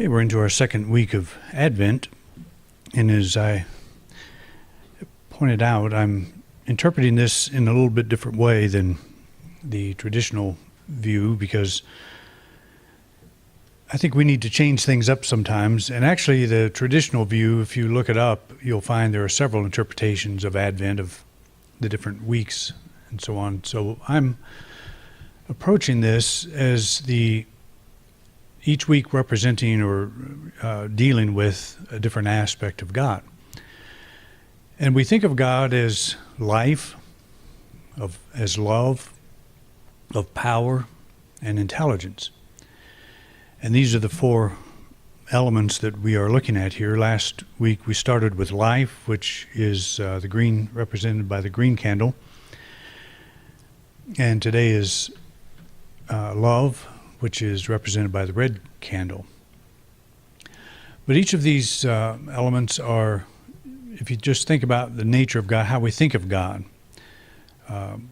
Okay, we're into our second week of Advent, and as I pointed out, I'm interpreting this in a little bit different way than the traditional view, because I think we need to change things up sometimes. And actually, the traditional view, if you look it up, you'll find there are several interpretations of Advent, of the different weeks and so on. So I'm approaching this as each week representing or dealing with a different aspect of God. And we think of God as life, as love, of power, and intelligence. And these are the four elements that we are looking at here. Last week we started with life, which is the green, represented by the green candle. And today is love, which is represented by the red candle. But each of these elements are, if you just think about the nature of God, how we think of God.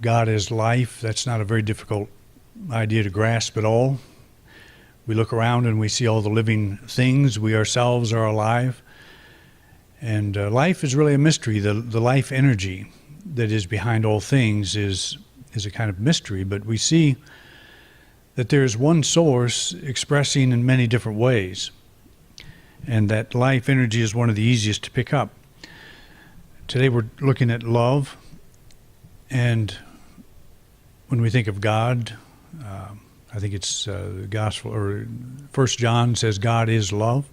God is life. That's not a very difficult idea to grasp at all. We look around and we see all the living things. We ourselves are alive. And life is really a mystery. The life energy that is behind all things is a kind of mystery, but we see that there is one source expressing in many different ways, and that life energy is one of the easiest to pick up. Today we're looking at love, and when we think of God, I think it's the gospel, or 1 John says God is love.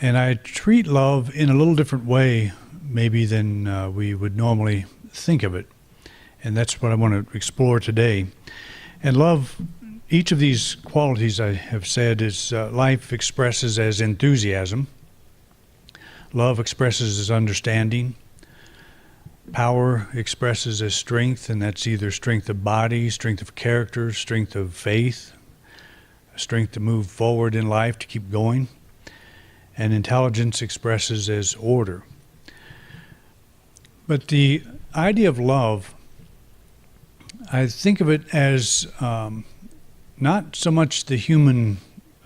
And I treat love in a little different way maybe than we would normally think of it. And that's what I want to explore today. And love, each of these qualities I have said is life expresses as enthusiasm. Love expresses as understanding. Power expresses as strength, and that's either strength of body, strength of character, strength of faith, strength to move forward in life, to keep going. And intelligence expresses as order. But the idea of love, I think of it as not so much the human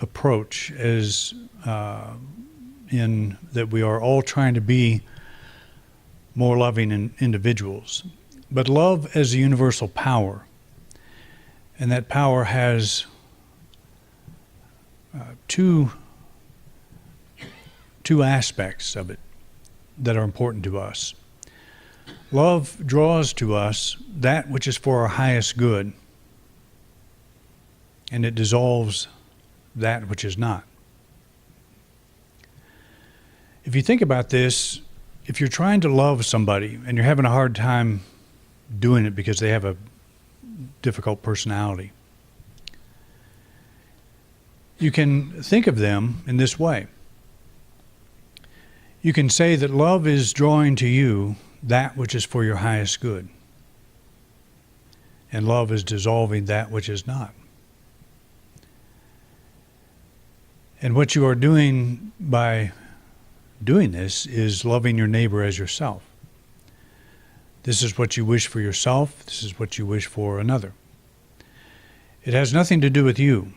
approach as in that we are all trying to be more loving individuals, but love as a universal power. And that power has two aspects of it that are important to us. Love draws to us that which is for our highest good, and it dissolves that which is not. If you think about this, if you're trying to love somebody and you're having a hard time doing it because they have a difficult personality, you can think of them in this way. You can say that love is drawing to you that which is for your highest good, and love is dissolving that which is not. And what you are doing by doing this is loving your neighbor as yourself. This is what you wish for yourself. This is what you wish for another. It has nothing to do with you.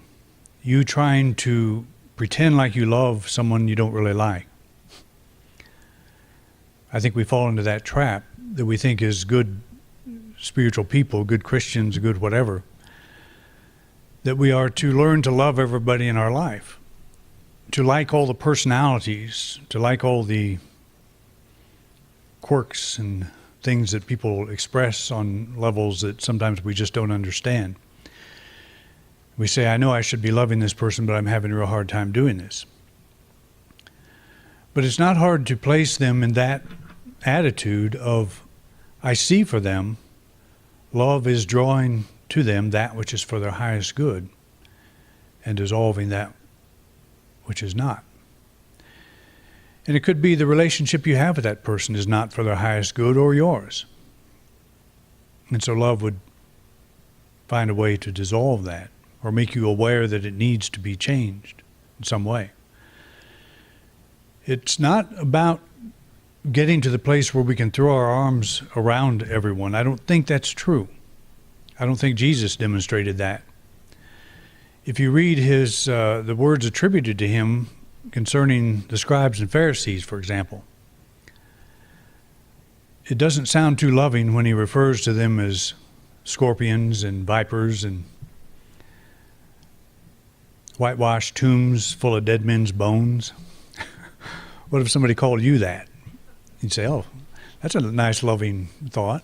You trying to pretend like you love someone you don't really like. I think we fall into that trap that we think is good spiritual people, good Christians, good whatever, that we are to learn to love everybody in our life, to like all the personalities, to like all the quirks and things that people express on levels that sometimes we just don't understand. We say, I know I should be loving this person, but I'm having a real hard time doing this. But it's not hard to place them in that attitude of, I see for them, love is drawing to them that which is for their highest good and dissolving that which is not. And it could be the relationship you have with that person is not for their highest good or yours. And so love would find a way to dissolve that, or make you aware that it needs to be changed in some way. It's not about getting to the place where we can throw our arms around everyone. I don't think that's true. I don't think Jesus demonstrated that. If you read the words attributed to him concerning the scribes and Pharisees, for example, it doesn't sound too loving when he refers to them as scorpions and vipers and whitewashed tombs full of dead men's bones. What if somebody called you that? You'd say, oh, that's a nice, loving thought.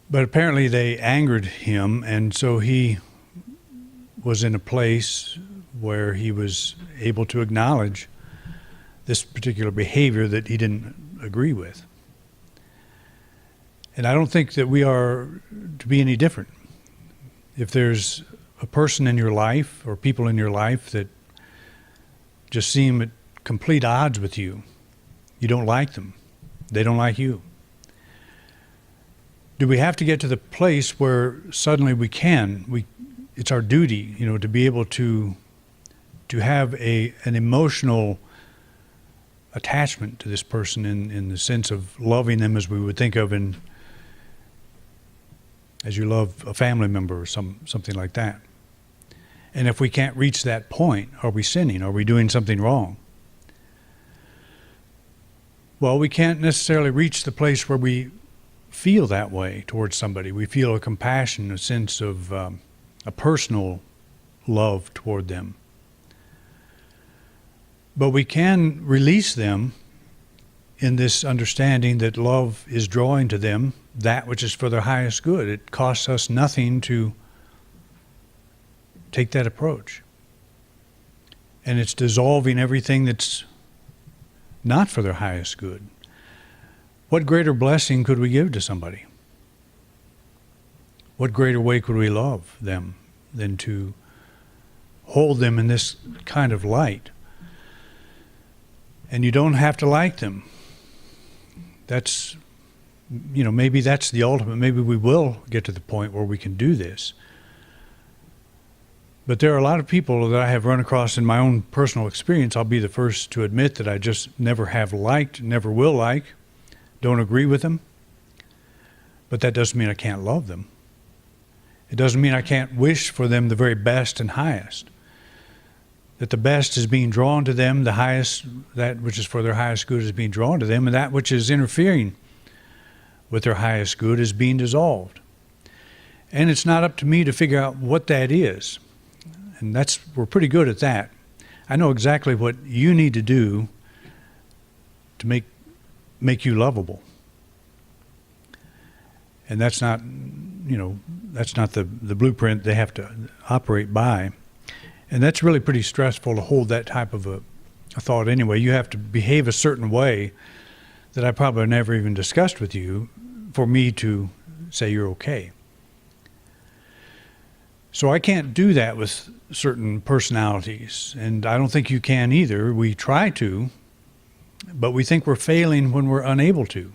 But apparently they angered him, and so he was in a place where he was able to acknowledge this particular behavior that he didn't agree with. And I don't think that we are to be any different. If there's a person in your life or people in your life that just seem at complete odds with you, you don't like them, they don't like you, do we have to get to the place where suddenly it's our duty, to be able to have an emotional attachment to this person in the sense of loving them as we would think of as you love a family member or something like that? And if we can't reach that point, are we sinning? Are we doing something wrong? Well, we can't necessarily reach the place where we feel that way towards somebody. We feel a compassion, a sense of a personal love toward them. But we can release them in this understanding that love is drawing to them that which is for their highest good. It costs us nothing to take that approach. And it's dissolving everything that's not for their highest good. What greater blessing could we give to somebody? What greater way could we love them than to hold them in this kind of light? And you don't have to like them. That's, maybe that's the ultimate. Maybe we will get to the point where we can do this. But there are a lot of people that I have run across in my own personal experience. I'll be the first to admit that I just never have liked, never will like, don't agree with them. But that doesn't mean I can't love them. It doesn't mean I can't wish for them the very best and highest. That the best is being drawn to them, the highest, that which is for their highest good is being drawn to them, and that which is interfering with their highest good is being dissolved. And it's not up to me to figure out what that is. And we're pretty good at that. I know exactly what you need to do to make you lovable. And that's not, that's not the blueprint they have to operate by. And that's really pretty stressful to hold that type of a thought anyway. You have to behave a certain way that I probably never even discussed with you for me to say you're okay. So I can't do that with certain personalities, and I don't think you can either. We try to, but we think we're failing when we're unable to.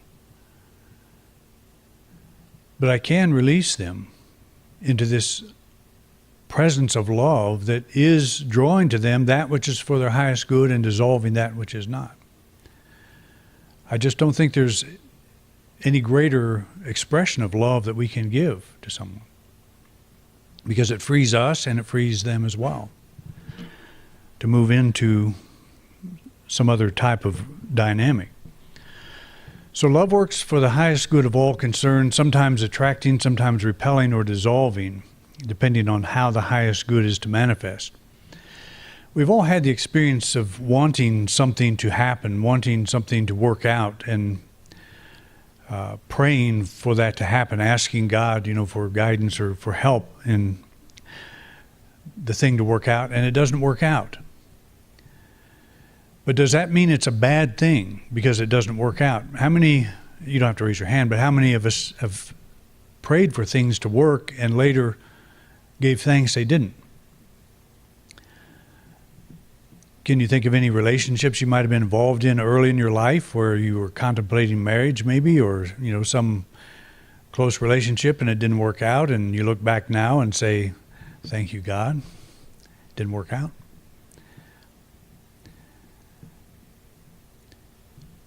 But I can release them into this presence of love that is drawing to them that which is for their highest good and dissolving that which is not. I just don't think there's any greater expression of love that we can give to someone, because it frees us and it frees them as well to move into some other type of dynamic. So love works for the highest good of all concerned, sometimes attracting, sometimes repelling or dissolving, depending on how the highest good is to manifest. We've all had the experience of wanting something to happen, wanting something to work out, and praying for that to happen, asking God, for guidance or for help in the thing to work out, and it doesn't work out. But does that mean it's a bad thing because it doesn't work out? How many, you don't have to raise your hand, but how many of us have prayed for things to work and later gave thanks they didn't? Can you think of any relationships you might have been involved in early in your life where you were contemplating marriage maybe, or some close relationship and it didn't work out, and you look back now and say, thank you, God, it didn't work out?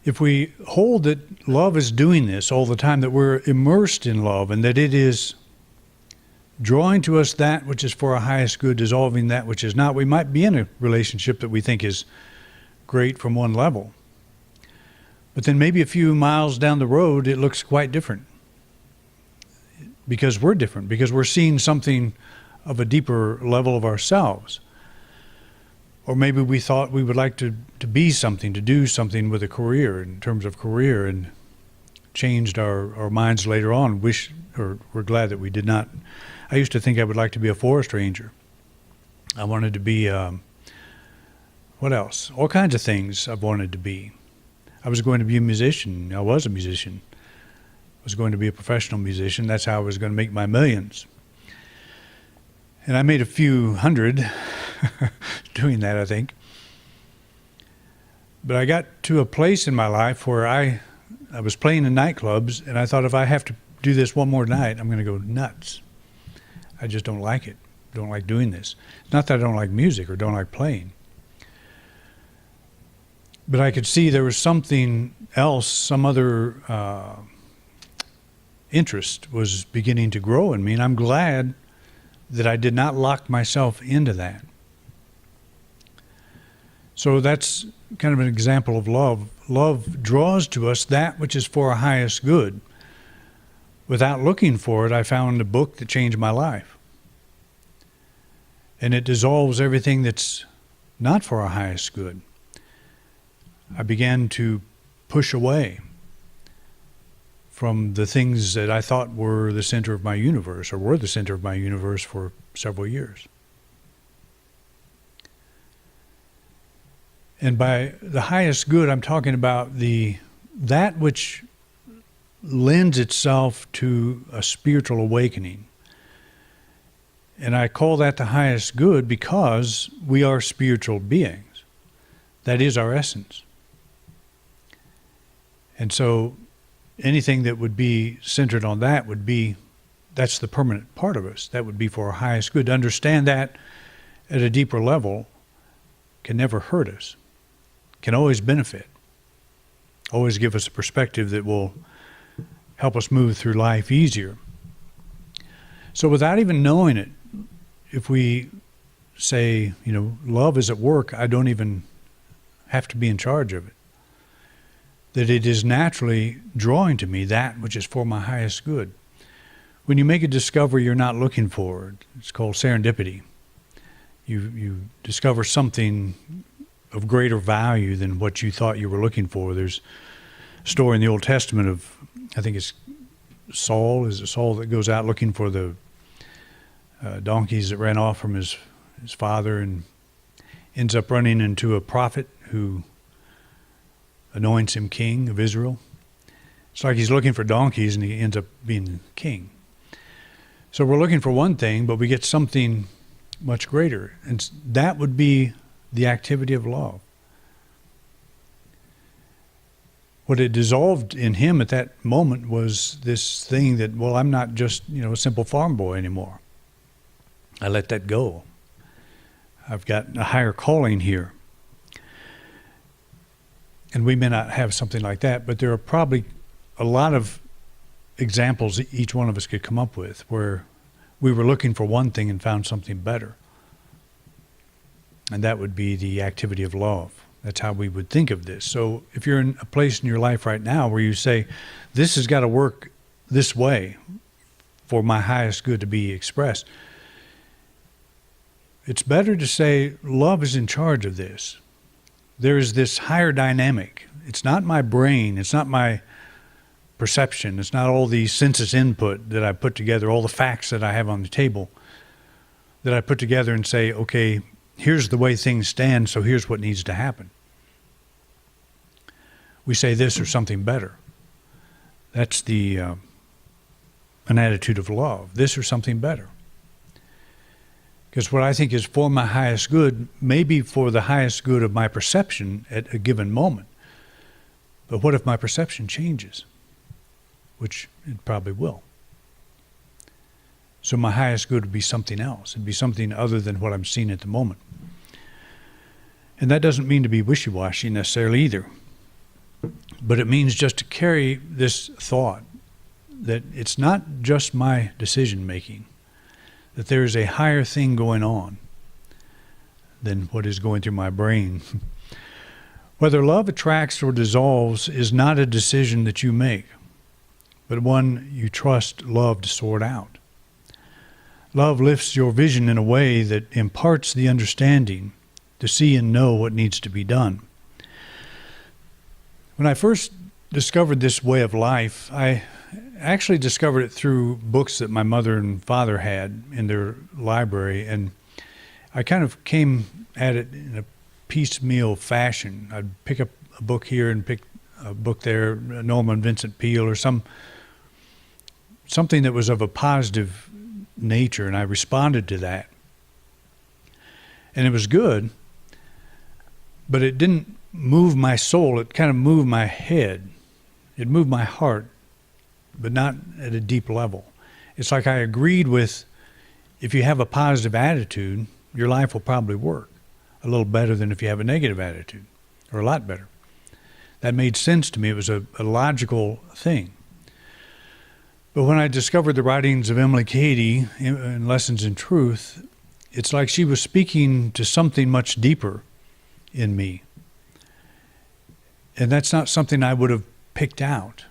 If we hold that love is doing this all the time, that we're immersed in love and that it is drawing to us that which is for our highest good, dissolving that which is not. We might be in a relationship that we think is great from one level, but then maybe a few miles down the road, it looks quite different because we're different, because we're seeing something of a deeper level of ourselves. Or maybe we thought we would like to be something, to do something with a career, in terms of career, and changed our minds later on. We're glad that we did not. I used to think I would like to be a forest ranger. I wanted to be, what else? All kinds of things I've wanted to be. I was going to be a musician. I was a musician. I was going to be a professional musician. That's how I was going to make my millions. And I made a few hundred doing that, I think. But I got to a place in my life where I was playing in nightclubs, and I thought, if I have to do this one more night, I'm going to go nuts. I just don't like it. Don't like doing this. It's not that I don't like music or don't like playing. But I could see there was something else, some other interest was beginning to grow in me, and I'm glad that I did not lock myself into that. So that's kind of an example of love. Love draws to us that which is for our highest good. Without looking for it, I found a book that changed my life. And it dissolves everything that's not for our highest good. I began to push away from the things that I thought were the center of my universe, or were the center of my universe for several years. And by the highest good, I'm talking about that which lends itself to a spiritual awakening. And I call that the highest good because we are spiritual beings. That is our essence. And so anything that would be centered on that that's the permanent part of us. That would be for our highest good. To understand that at a deeper level can never hurt us, can always benefit, always give us a perspective that will help us move through life easier. So without even knowing it, if we say, love is at work, I don't even have to be in charge of it. That it is naturally drawing to me that which is for my highest good. When you make a discovery you're not looking for, it's called serendipity. You discover something of greater value than what you thought you were looking for. There's a story in the Old Testament of, I think it's Saul. Is it Saul that goes out looking for the donkeys that ran off from his father, and ends up running into a prophet who anoints him king of Israel. It's like he's looking for donkeys and he ends up being king. So we're looking for one thing, but we get something much greater. And that would be the activity of love. What it dissolved in him at that moment was this thing that, I'm not just, a simple farm boy anymore. I let that go. I've got a higher calling here. And we may not have something like that, but there are probably a lot of examples each one of us could come up with where we were looking for one thing and found something better. And that would be the activity of love. That's how we would think of this. So if you're in a place in your life right now where you say, this has got to work this way for my highest good to be expressed, it's better to say, love is in charge of this. There is this higher dynamic. It's not my brain. It's not my perception. It's not all the senses input that I put together, all the facts that I have on the table that I put together and say, okay, here's the way things stand, so here's what needs to happen. We say this or something better. That's an attitude of love. This or something better. Because what I think is for my highest good may be for the highest good of my perception at a given moment. But what if my perception changes? Which it probably will. So my highest good would be something else. It'd be something other than what I'm seeing at the moment. And that doesn't mean to be wishy-washy necessarily either. But it means just to carry this thought that it's not just my decision-making. that there is a higher thing going on than what is going through my brain. Whether love attracts or dissolves is not a decision that you make, but one you trust love to sort out. Love lifts your vision in a way that imparts the understanding to see and know what needs to be done. When I first discovered this way of life, I actually discovered it through books that my mother and father had in their library, and I kind of came at it in a piecemeal fashion. I'd pick up a book here and pick a book there, Norman Vincent Peale, or something that was of a positive nature, and I responded to that. And it was good, but it didn't move my soul. It kind of moved my head. It moved my heart, but not at a deep level. It's like I agreed with, if you have a positive attitude, your life will probably work a little better than if you have a negative attitude, or a lot better. That made sense to me. It was a logical thing. But when I discovered the writings of Emily Cady in Lessons in Truth, it's like she was speaking to something much deeper in me. And that's not something I would have picked out.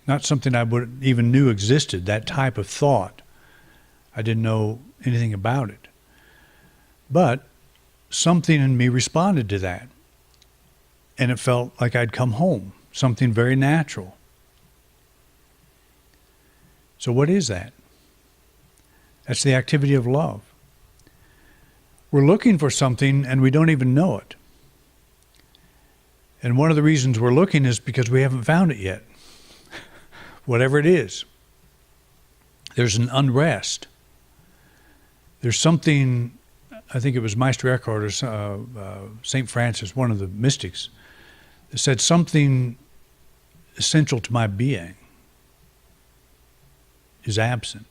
Not something I would even knew existed, that type of thought. I didn't know anything about it. But something in me responded to that. And it felt like I'd come home, something very natural. So what is that? That's the activity of love. We're looking for something and we don't even know it. And one of the reasons we're looking is because we haven't found it yet. Whatever it is. There's an unrest. There's something, I think it was Meister Eckhart or St. Francis, one of the mystics, that said something essential to my being is absent.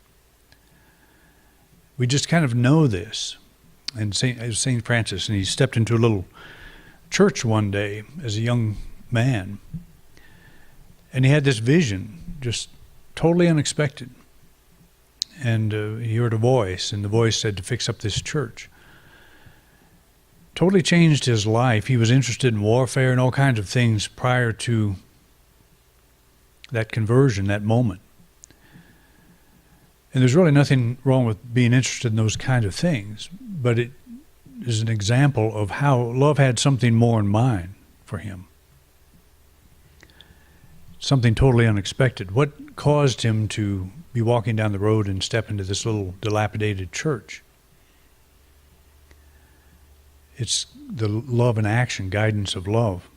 We just kind of know this. And St. Francis, and he stepped into a little church one day as a young man, and he had this vision, just totally unexpected. And he heard a voice, and the voice said to fix up this church. Totally changed his life. He was interested in warfare and all kinds of things prior to that conversion, that moment. And there's really nothing wrong with being interested in those kind of things, but it is an example of how love had something more in mind for him. Something totally unexpected. What caused him to be walking down the road and step into this little dilapidated church? It's the love in action, guidance of love.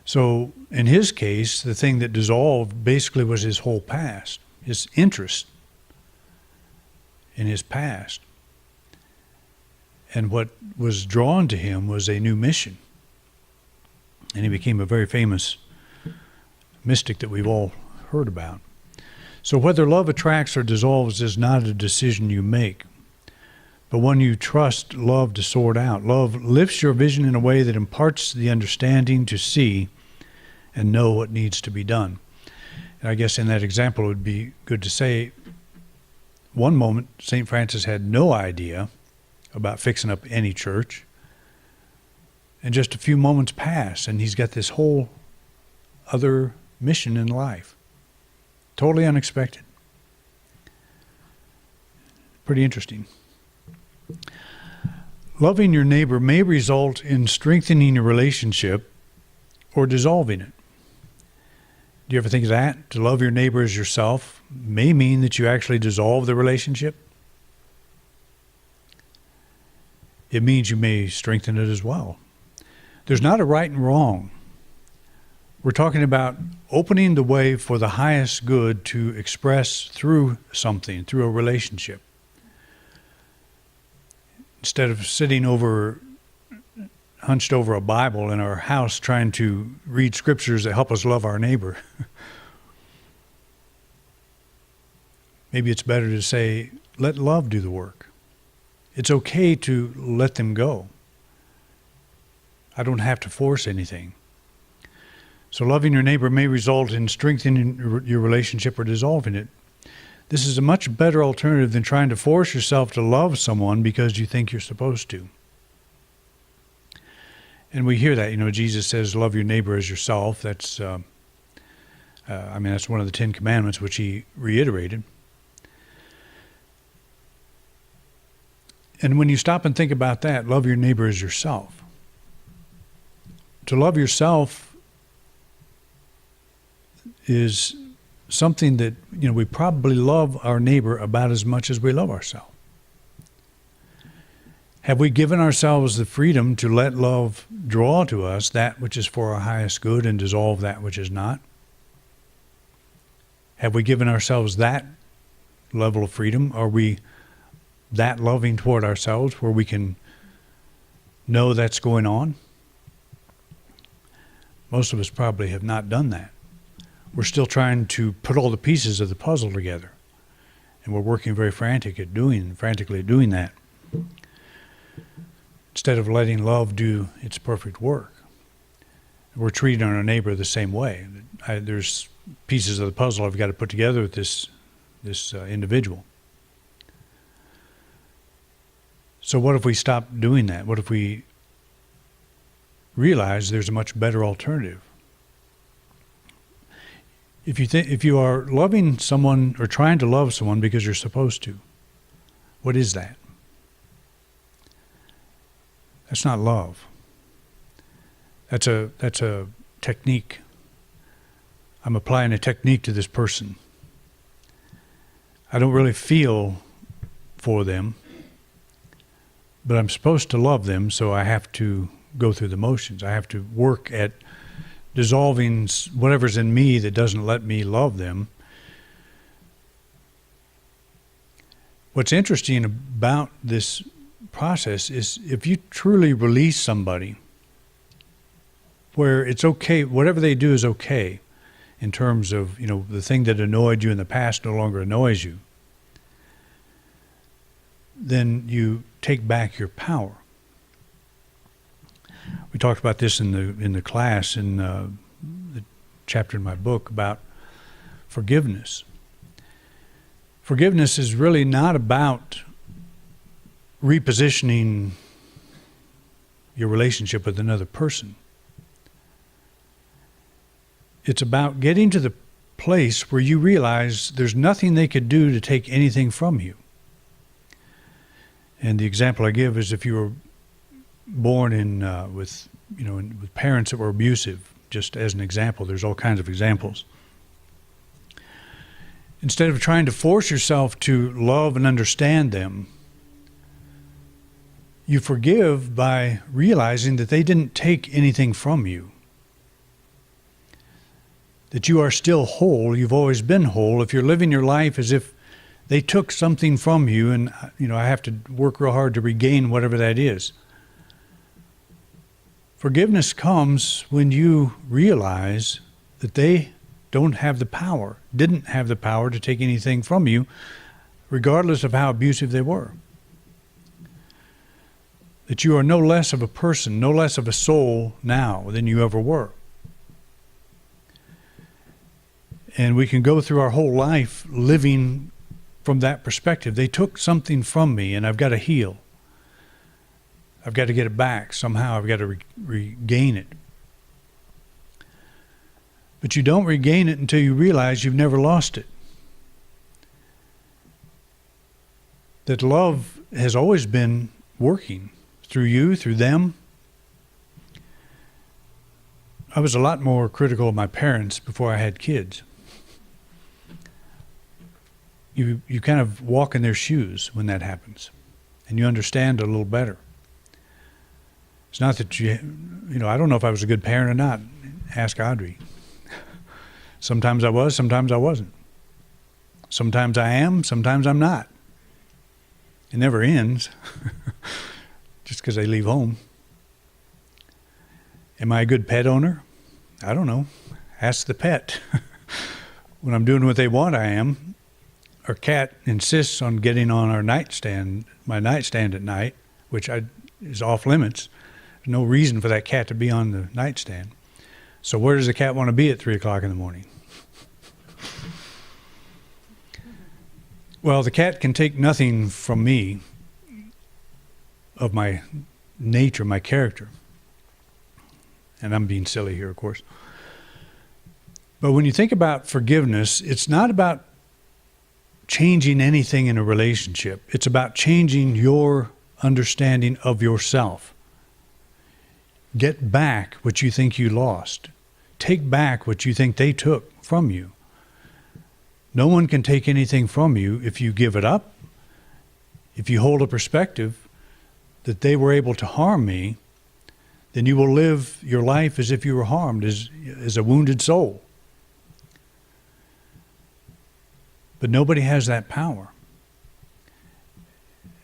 So in his case, the thing that dissolved basically was his whole past. His interest in his past. And what was drawn to him was a new mission. And he became a very famous mystic that we've all heard about. So whether love attracts or dissolves is not a decision you make, but one you trust love to sort out. Love lifts your vision in a way that imparts the understanding to see and know what needs to be done. And I guess in that example, it would be good to say, one moment, St. Francis had no idea about fixing up any church. And just a few moments pass, and he's got this whole other mission in life. Totally unexpected. Pretty interesting. Loving your neighbor may result in strengthening your relationship or dissolving it. Do you ever think of that? To love your neighbor as yourself may mean that you actually dissolve the relationship. It means you may strengthen it as well. There's not a right and wrong. We're talking about opening the way for the highest good to express through something, through a relationship. Instead of sitting hunched over a Bible in our house trying to read scriptures that help us love our neighbor. Maybe it's better to say, let love do the work. It's okay to let them go. I don't have to force anything. So loving your neighbor may result in strengthening your relationship or dissolving it. This is a much better alternative than trying to force yourself to love someone because you think you're supposed to. And we hear that, Jesus says, love your neighbor as yourself. That's, that's one of the 10 Commandments, which he reiterated. And when you stop and think about that, love your neighbor as yourself. To love yourself is something that, we probably love our neighbor about as much as we love ourselves. Have we given ourselves the freedom to let love draw to us that which is for our highest good and dissolve that which is not? Have we given ourselves that level of freedom? Are we that loving toward ourselves where we can know that's going on? Most of us probably have not done that. We're still trying to put all the pieces of the puzzle together. And we're working very frantically at doing that, instead of letting love do its perfect work. We're treating our neighbor the same way. There's pieces of the puzzle I've got to put together with this individual. So what if we stop doing that? What if we realize there's a much better alternative? If you are loving someone or trying to love someone because you're supposed to, what is that? That's not love. That's a technique. I'm applying a technique to this person. I don't really feel for them, but I'm supposed to love them, so I have to go through the motions. I have to work at dissolving whatever's in me that doesn't let me love them. What's interesting about this process is if you truly release somebody where it's okay, whatever they do is okay, in terms of, the thing that annoyed you in the past no longer annoys you, then you take back your power. We talked about this in the class in the chapter in my book about forgiveness. Forgiveness is really not about repositioning your relationship with another person. It's about getting to the place where you realize there's nothing they could do to take anything from you. And the example I give is if you were born with parents that were abusive, just as an example. There's all kinds of examples. Instead of trying to force yourself to love and understand them, you forgive by realizing that they didn't take anything from you. That you are still whole. You've always been whole. If you're living your life as if they took something from you and, I have to work real hard to regain whatever that is. Forgiveness comes when you realize that they didn't have the power to take anything from you, regardless of how abusive they were. That you are no less of a person, no less of a soul now than you ever were. And we can go through our whole life living from that perspective. They took something from me and I've got to heal. I've got to get it back somehow. I've got to regain it. But you don't regain it until you realize you've never lost it. That love has always been working through you, through them. I was a lot more critical of my parents before I had kids. You kind of walk in their shoes when that happens, and you understand a little better. It's not that I don't know if I was a good parent or not. Ask Audrey. Sometimes I was, sometimes I wasn't. Sometimes I am, sometimes I'm not. It never ends, just because they leave home. Am I a good pet owner? I don't know. Ask the pet. When I'm doing what they want, I am. Our cat insists on getting on my nightstand at night, which is off limits. There's no reason for that cat to be on the nightstand. So where does the cat want to be at 3 o'clock in the morning? Well, the cat can take nothing from me of my nature, my character. And I'm being silly here, of course. But when you think about forgiveness, it's not about changing anything in a relationship. It's about changing your understanding of yourself. Get back what you think you lost. Take back what you think they took from you. No one can take anything from you if you give it up. If you hold a perspective that they were able to harm me, then you will live your life as if you were harmed, as a wounded soul. But nobody has that power.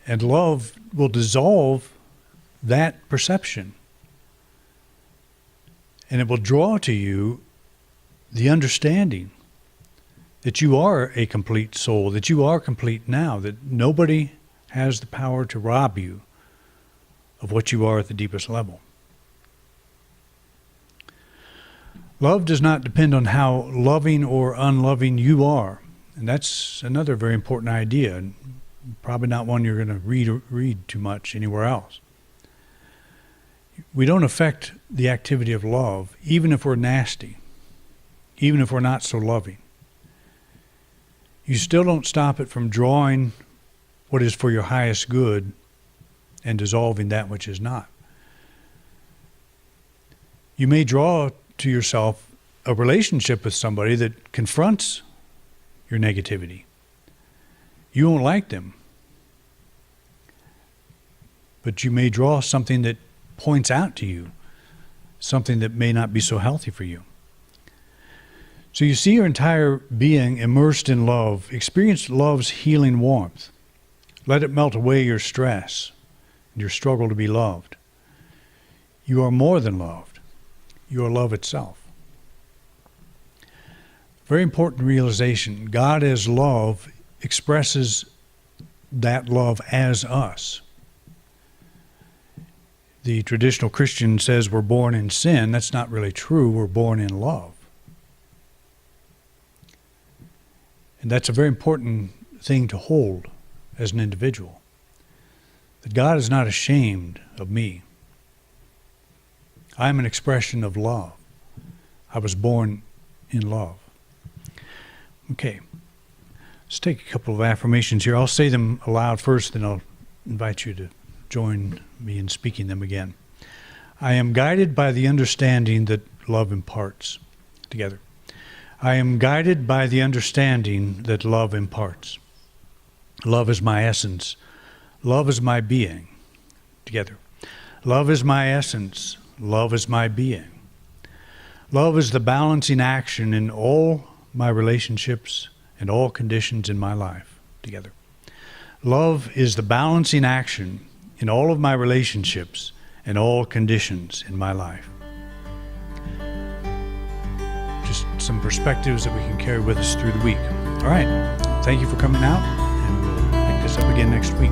And love will dissolve that perception. And it will draw to you the understanding that you are a complete soul, that you are complete now, that nobody has the power to rob you of what you are at the deepest level. Love does not depend on how loving or unloving you are. And that's another very important idea, and probably not one you're going to read too much anywhere else. We don't affect the activity of love, even if we're nasty, even if we're not so loving. You still don't stop it from drawing what is for your highest good and dissolving that which is not. You may draw to yourself a relationship with somebody that confronts your negativity. You won't like them. But you may draw something that points out to you something that may not be so healthy for you. So you see your entire being immersed in love. Experience love's healing warmth. Let it melt away your stress and your struggle to be loved. You are more than loved. You are love itself. Very important realization. God as love expresses that love as us. The traditional Christian says we're born in sin. That's not really true. We're born in love. And that's a very important thing to hold as an individual. That God is not ashamed of me. I'm an expression of love. I was born in love. Okay, let's take a couple of affirmations here. I'll say them aloud first, then I'll invite you to join me in speaking them again. I am guided by the understanding that love imparts. Together. I am guided by the understanding that love imparts. Love is my essence. Love is my being. Together. Love is my essence. Love is my being. Love is the balancing action in all my relationships and all conditions in my life. Together. Love is the balancing action in all of my relationships and all conditions in my life. Just some perspectives that we can carry with us through the week. All right. Thank you for coming out, and we'll pick this up again next week.